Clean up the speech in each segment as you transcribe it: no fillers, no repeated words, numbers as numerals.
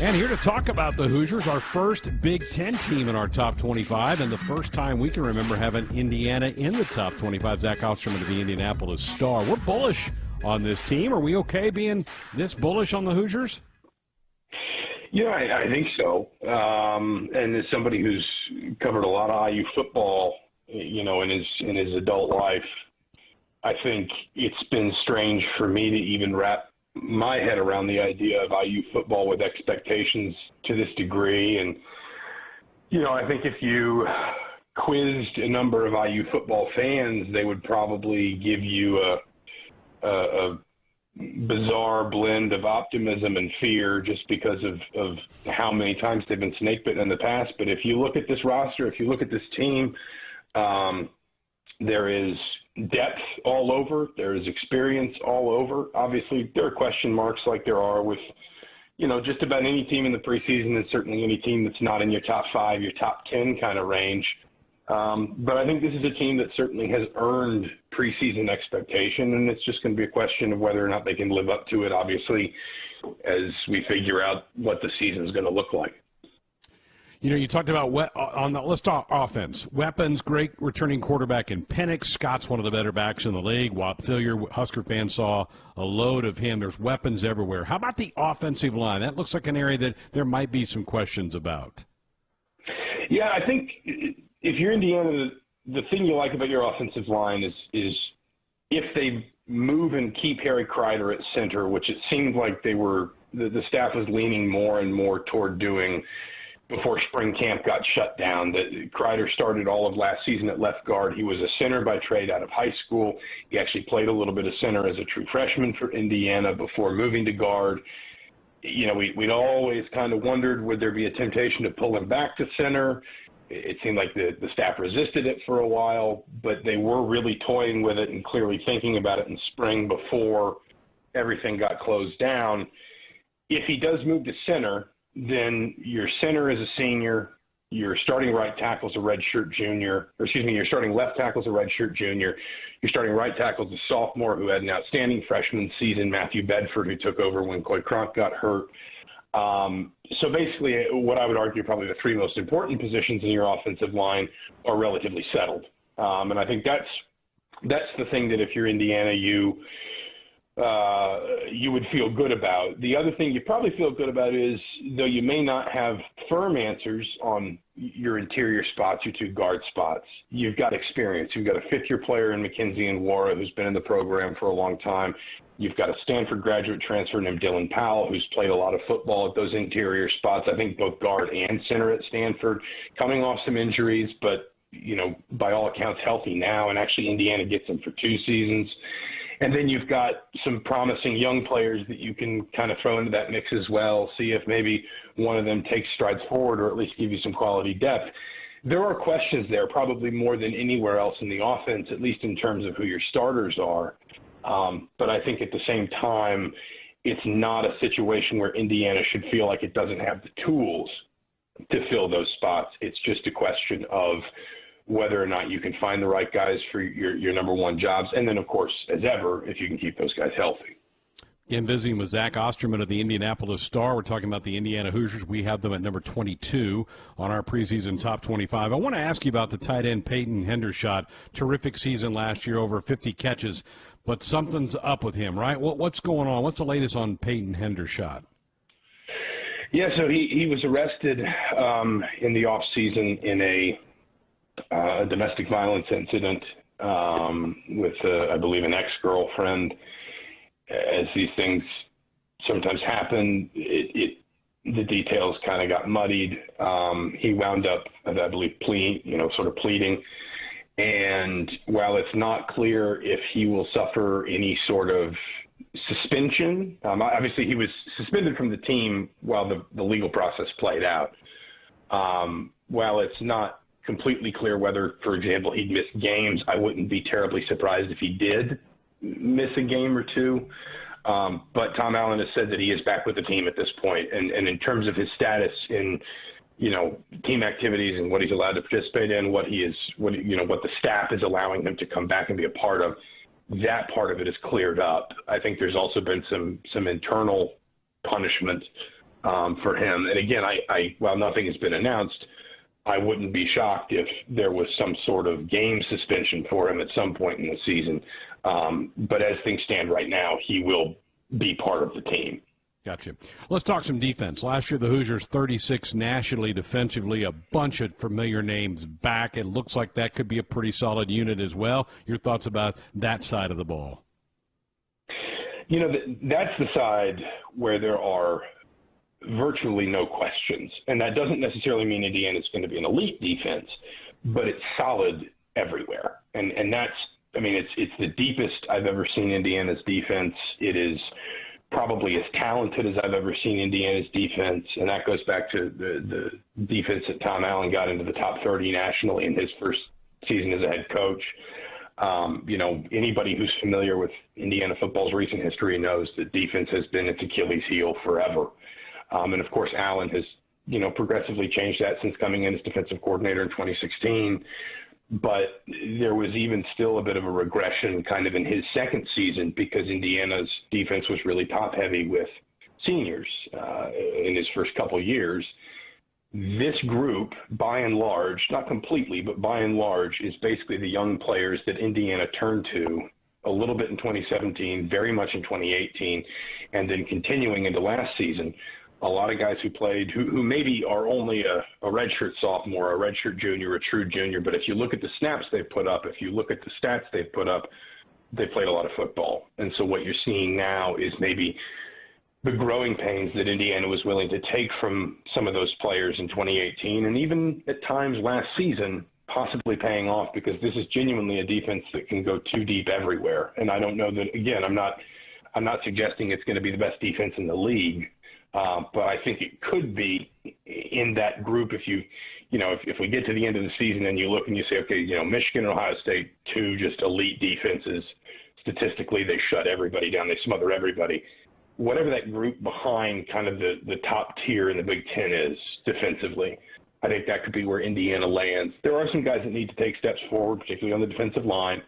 And here to talk about the Hoosiers, our first Big Ten team in our top 25, and the first time we can remember having Indiana in the top 25. Zach Osterman of the Indianapolis Star. We're bullish on this team. Are we okay being this bullish on the Hoosiers? Yeah, I think so. And as somebody who's covered a lot of IU football, in his adult life, I think it's been strange for me to even wrap my head around the idea of IU football with expectations to this degree. And, I think if you quizzed a number of IU football fans, they would probably give you a bizarre blend of optimism and fear just because of how many times they've been snake bitten in the past. But if you look at this roster, if you look at this team, there is depth all over. There is experience all over. Obviously, there are question marks like there are with, just about any team in the preseason, and certainly any team that's not in your top 5, your top 10 kind of range. But I think this is a team that certainly has earned preseason expectation, and it's just going to be a question of whether or not they can live up to it, obviously, as we figure out what the season is going to look like. You talked about let's talk offense. Weapons, great returning quarterback in Penix. Scott's one of the better backs in the league. Whop Phillier, Husker fans saw a load of him. There's weapons everywhere. How about the offensive line? That looks like an area that there might be some questions about. Yeah, I think if you're Indiana, the thing you like about your offensive line is if they move and keep Harry Kreider at center, which it seemed like the staff was leaning more and more toward doing before spring camp got shut down. That Kreider started all of last season at left guard. He was a center by trade out of high school. He actually played a little bit of center as a true freshman for Indiana before moving to guard. We'd always kind of wondered, would there be a temptation to pull him back to center? It seemed like the staff resisted it for a while, but they were really toying with it and clearly thinking about it in spring before everything got closed down. If he does move to center, then your center is a senior, your starting right tackle's a redshirt junior, your starting left tackle's a redshirt junior, your starting right tackle's a sophomore who had an outstanding freshman season, Matthew Bedford, who took over when Coy Cronk got hurt. So basically, what I would argue probably the 3 most important positions in your offensive line are relatively settled. And I think that's the thing that if you're Indiana, you would feel good about. The other thing you probably feel good about is, though you may not have firm answers on your interior spots, your 2 guard spots, you've got experience. You've got a 5th-year player in Mackenzie Nwora who's been in the program for a long time. You've got a Stanford graduate transfer named Dylan Powell who's played a lot of football at those interior spots, I think both guard and center at Stanford, coming off some injuries, but, by all accounts healthy now, and actually Indiana gets him for 2 seasons. And then you've got some promising young players that you can kind of throw into that mix as well, see if maybe one of them takes strides forward or at least give you some quality depth. There are questions there, probably more than anywhere else in the offense, at least in terms of who your starters are. But I think at the same time, it's not a situation where Indiana should feel like it doesn't have the tools to fill those spots. It's just a question of whether or not you can find the right guys for your number 1 jobs. And then, of course, as ever, if you can keep those guys healthy. Again, visiting with Zach Osterman of the Indianapolis Star. We're talking about the Indiana Hoosiers. We have them at number 22 on our preseason top 25. I want to ask you about the tight end Peyton Hendershot. Terrific season last year, over 50 catches. But something's up with him, right? What's going on? What's the latest on Peyton Hendershot? Yeah, so he was arrested in the offseason in a domestic violence incident with, I believe, an ex-girlfriend. As these things sometimes happen, the details kind of got muddied. He wound up, I believe, pleading. And while it's not clear if he will suffer any sort of suspension, obviously he was suspended from the team while the legal process played out. While it's not completely clear whether, for example, he'd miss games, I wouldn't be terribly surprised if he did miss a game or 2. But Tom Allen has said that he is back with the team at this point. And in terms of his status in, team activities and what he's allowed to participate in, what the staff is allowing him to come back and be a part of, that part of it is cleared up. I think there's also been some internal punishment for him. And again, while nothing has been announced, I wouldn't be shocked if there was some sort of game suspension for him at some point in the season. But as things stand right now, he will be part of the team. Gotcha. Let's talk some defense. Last year, the Hoosiers 36 nationally defensively, a bunch of familiar names back. It looks like that could be a pretty solid unit as well. Your thoughts about that side of the ball? You know, that's the side where there are virtually no questions. And that doesn't necessarily mean Indiana's going to be an elite defense, but it's solid everywhere. And that's, I mean, it's the deepest I've ever seen Indiana's defense. It is probably as talented as I've ever seen Indiana's defense. And that goes back to the defense that Tom Allen got into the top 30 nationally in his first season as a head coach. You know, anybody who's familiar with Indiana football's recent history knows that defense has been its Achilles heel forever. And of course, Allen has, you know, progressively changed that since coming in as defensive coordinator in 2016. But there was even still a bit of a regression kind of in his second season because Indiana's defense was really top heavy with seniors in his first couple of years. This group, by and large, not completely, but by and large, is basically the young players that Indiana turned to a little bit in 2017, very much in 2018, and then continuing into last season. A lot of guys who played, who maybe are only a redshirt sophomore, a redshirt junior, a true junior, but if you look at the snaps they've put up, if you look at the stats they've put up, they played a lot of football. And so what you're seeing now is maybe the growing pains that Indiana was willing to take from some of those players in 2018, and even at times last season, possibly paying off because this is genuinely a defense that can go too deep everywhere. And I don't know that, again, I'm not suggesting it's going to be the best defense in the league. But I think it could be in that group if if we get to the end of the season and you look and you say, okay, you know, Michigan and Ohio State, two just elite defenses. Statistically, they shut everybody down. They smother everybody. Whatever that group behind kind of the top tier in the Big Ten is defensively, I think that could be where Indiana lands. There are some guys that need to take steps forward, particularly on the defensive line,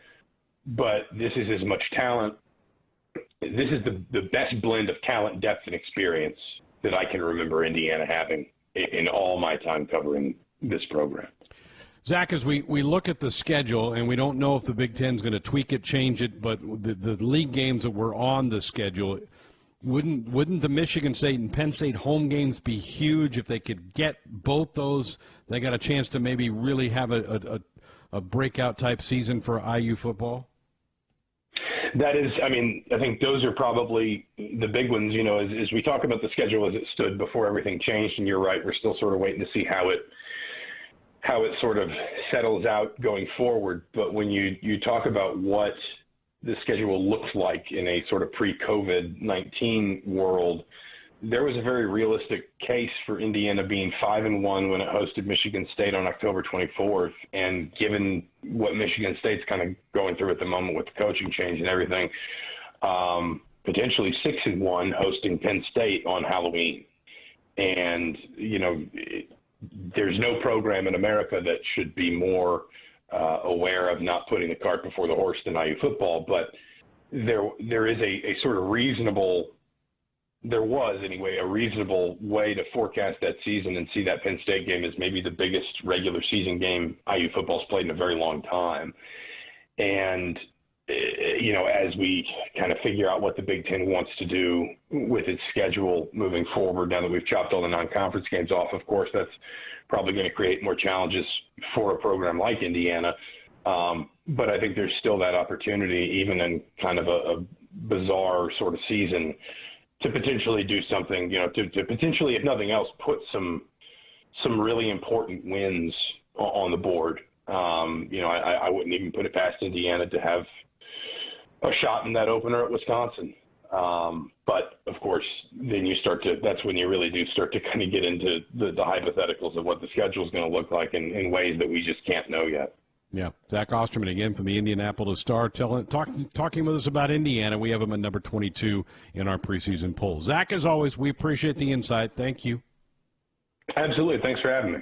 but this is as much talent. This is the best blend of talent, depth, and experience that I can remember Indiana having in all my time covering this program. Zach, as we look at the schedule, and we don't know if the Big Ten is going to tweak it, change it, but the league games that were on the schedule, wouldn't the Michigan State and Penn State home games be huge if they could get both those? They got a chance to maybe really have a breakout type season for IU football? That is, I mean, I think those are probably the big ones, you know, as we talk about the schedule as it stood before everything changed. And you're right, we're still sort of waiting to see how it sort of settles out going forward. But when you talk about what the schedule looks like in a sort of pre-COVID-19 world, there was a very realistic case for Indiana being 5-1 when it hosted Michigan State on October 24th. And given what Michigan State's kind of going through at the moment with the coaching change and everything, potentially 6-1 hosting Penn State on Halloween. And, you know, there's no program in America that should be more aware of not putting the cart before the horse than IU football. But there is a sort of reasonable – there was, anyway, a reasonable way to forecast that season and see that Penn State game as maybe the biggest regular season game IU football's played in a very long time. And, you know, as we kind of figure out what the Big Ten wants to do with its schedule moving forward, now that we've chopped all the non-conference games off, of course, that's probably going to create more challenges for a program like Indiana. But I think there's still that opportunity, even in kind of a bizarre sort of season, to potentially do something, you know, to potentially, if nothing else, put some really important wins on the board. You know, I wouldn't even put it past Indiana to have a shot in that opener at Wisconsin. But, of course, then that's when you really do start to kind of get into the hypotheticals of what the schedule is going to look like in ways that we just can't know yet. Yeah, Zach Osterman again from the Indianapolis Star talking with us about Indiana. We have him at number 22 in our preseason poll. Zach, as always, we appreciate the insight. Thank you. Absolutely. Thanks for having me.